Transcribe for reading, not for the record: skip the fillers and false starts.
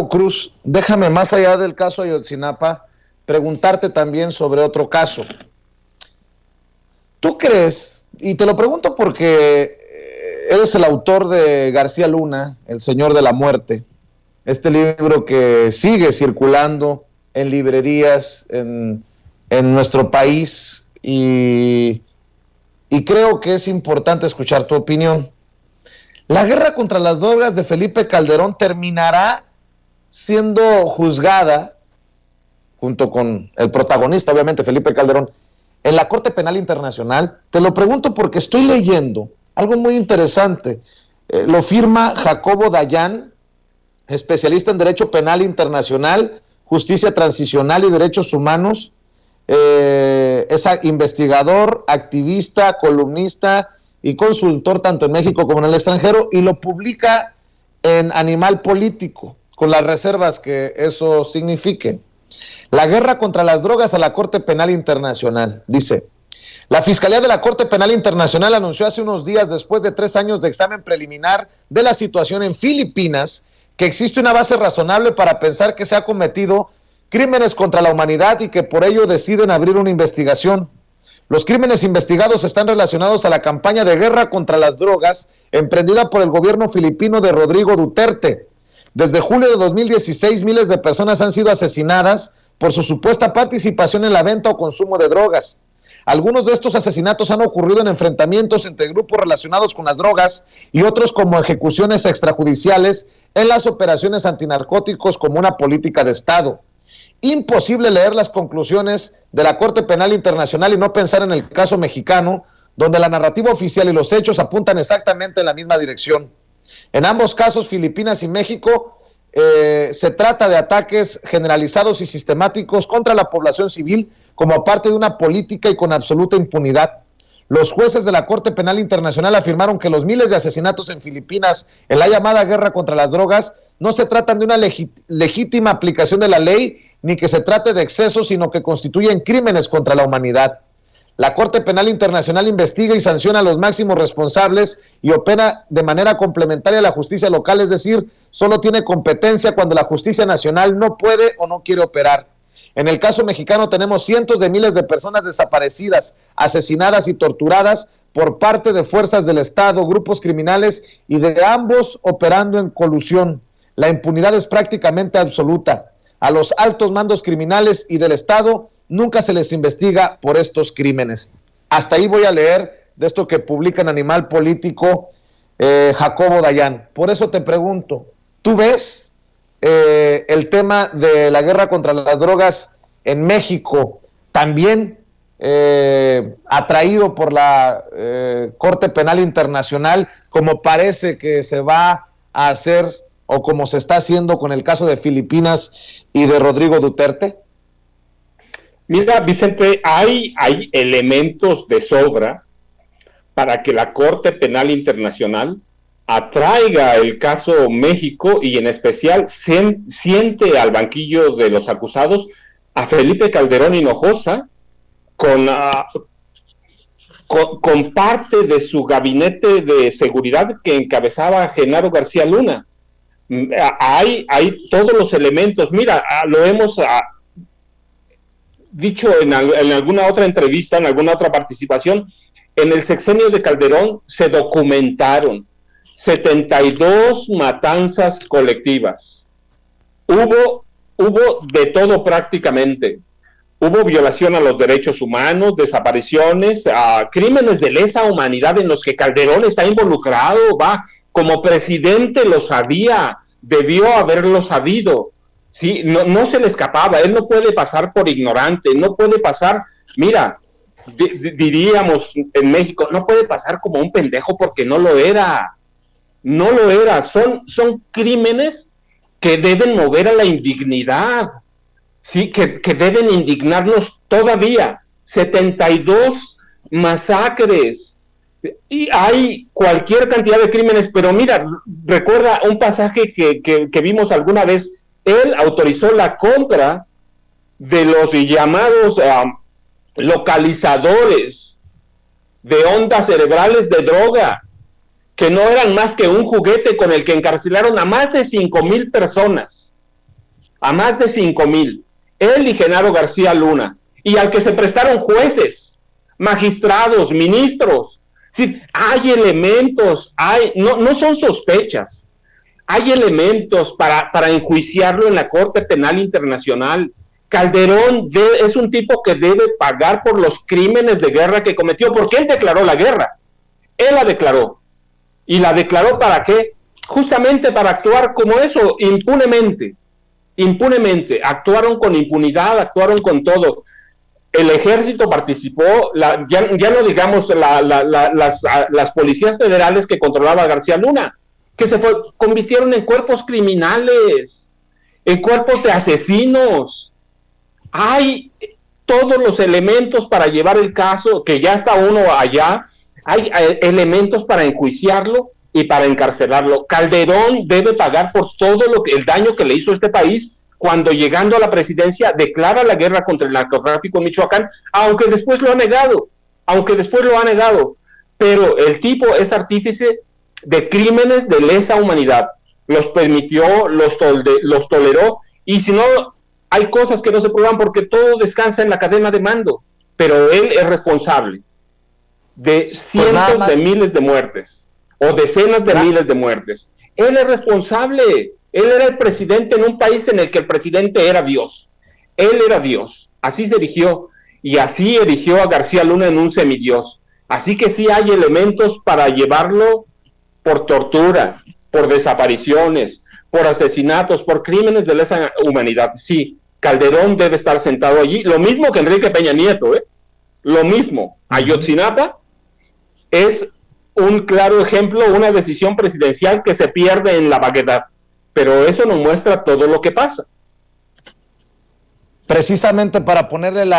Cruz, déjame más allá del caso Ayotzinapa, preguntarte también sobre otro caso. ¿Tú crees, y te lo pregunto porque eres el autor de García Luna, El Señor de la Muerte, este libro que sigue circulando en librerías en nuestro país y creo que es importante escuchar tu opinión? La guerra contra las drogas de Felipe Calderón terminará siendo juzgada, junto con el protagonista, obviamente, Felipe Calderón, en la Corte Penal Internacional. Te lo pregunto porque estoy leyendo algo muy interesante. Lo firma Jacobo Dayan, especialista en Derecho Penal Internacional, Justicia Transicional y Derechos Humanos. Es investigador, activista, columnista y consultor tanto en México como en el extranjero, y lo publica en Animal Político, con las reservas que eso signifique. La guerra contra las drogas a la Corte Penal Internacional. Dice: la Fiscalía de la Corte Penal Internacional anunció hace unos días, después de 3 años de examen preliminar de la situación en Filipinas, que existe una base razonable para pensar que se ha cometido crímenes contra la humanidad y que por ello deciden abrir una investigación. Los crímenes investigados están relacionados a la campaña de guerra contra las drogas emprendida por el gobierno filipino de Rodrigo Duterte. Desde julio de 2016, miles de personas han sido asesinadas por su supuesta participación en la venta o consumo de drogas. Algunos de estos asesinatos han ocurrido en enfrentamientos entre grupos relacionados con las drogas y otros como ejecuciones extrajudiciales en las operaciones antinarcóticos como una política de Estado. Imposible leer las conclusiones de la Corte Penal Internacional y no pensar en el caso mexicano, donde la narrativa oficial y los hechos apuntan exactamente en la misma dirección. En ambos casos, Filipinas y México, se trata de ataques generalizados y sistemáticos contra la población civil como parte de una política y con absoluta impunidad. Los jueces de la Corte Penal Internacional afirmaron que los miles de asesinatos en Filipinas en la llamada guerra contra las drogas no se tratan de una legítima aplicación de la ley ni que se trate de excesos, sino que constituyen crímenes contra la humanidad. La Corte Penal Internacional investiga y sanciona a los máximos responsables y opera de manera complementaria a la justicia local, es decir, solo tiene competencia cuando la justicia nacional no puede o no quiere operar. En el caso mexicano tenemos cientos de miles de personas desaparecidas, asesinadas y torturadas por parte de fuerzas del Estado, grupos criminales y de ambos operando en colusión. La impunidad es prácticamente absoluta. A los altos mandos criminales y del Estado nunca se les investiga por estos crímenes. Hasta ahí voy a leer de esto que publica en Animal Político Jacobo Dayan. Por eso te pregunto, ¿tú ves el tema de la guerra contra las drogas en México también atraído por la Corte Penal Internacional, como parece que se va a hacer o como se está haciendo con el caso de Filipinas y de Rodrigo Duterte? Mira, Vicente, hay elementos de sobra para que la Corte Penal Internacional atraiga el caso México y en especial siente al banquillo de los acusados a Felipe Calderón Hinojosa con parte de su gabinete de seguridad que encabezaba Genaro García Luna. Hay todos los elementos. Mira, lo hemos dicho en alguna otra entrevista, en alguna otra participación. En el sexenio de Calderón se documentaron 72 matanzas colectivas. Hubo de todo prácticamente. Hubo violación a los derechos humanos, desapariciones, crímenes de lesa humanidad en los que Calderón está involucrado, como presidente lo sabía, debió haberlo sabido, ¿sí? No se le escapaba, él no puede pasar por ignorante, no puede pasar, mira, diríamos en México, no puede pasar como un pendejo porque no lo era, son crímenes que deben mover a la indignidad, ¿sí? Que deben indignarnos todavía. 72 masacres, y hay cualquier cantidad de crímenes, pero mira, recuerda un pasaje que vimos alguna vez. Él autorizó la compra de los llamados localizadores de ondas cerebrales de droga, que no eran más que un juguete con el que encarcelaron a más de 5,000 personas. a más de 5,000, él y Genaro García Luna, y al que se prestaron jueces, magistrados, ministros. Sí, hay elementos, no son sospechas, hay elementos para enjuiciarlo en la Corte Penal Internacional. Calderón es un tipo que debe pagar por los crímenes de guerra que cometió, porque él declaró la guerra, él la declaró. ¿Y la declaró para qué? Justamente para actuar como eso, impunemente, actuaron con impunidad, actuaron con todo. El ejército participó, ya no digamos las policías federales que controlaba García Luna, que convirtieron en cuerpos criminales, en cuerpos de asesinos. Hay todos los elementos para llevar el caso, que ya está uno allá, hay elementos para enjuiciarlo y para encarcelarlo. Calderón debe pagar por todo el daño que le hizo a este país cuando, llegando a la presidencia, declara la guerra contra el narcotráfico en Michoacán, aunque después lo ha negado. Pero el tipo es artífice de crímenes de lesa humanidad. Los permitió, los toleró, y si no, hay cosas que no se prueban porque todo descansa en la cadena de mando. Pero él es responsable de cientos de miles de muertes o decenas de miles de muertes. Él es responsable. Él era el presidente en un país en el que el presidente era Dios. Él era Dios. Así se erigió, y así erigió a García Luna en un semidios. Así que sí hay elementos para llevarlo por tortura, por desapariciones, por asesinatos, por crímenes de lesa humanidad. Sí, Calderón debe estar sentado allí. Lo mismo que Enrique Peña Nieto, Lo mismo. Ayotzinapa es un claro ejemplo, una decisión presidencial que se pierde en la vaguedad. Pero eso nos muestra todo lo que pasa. Precisamente para ponerle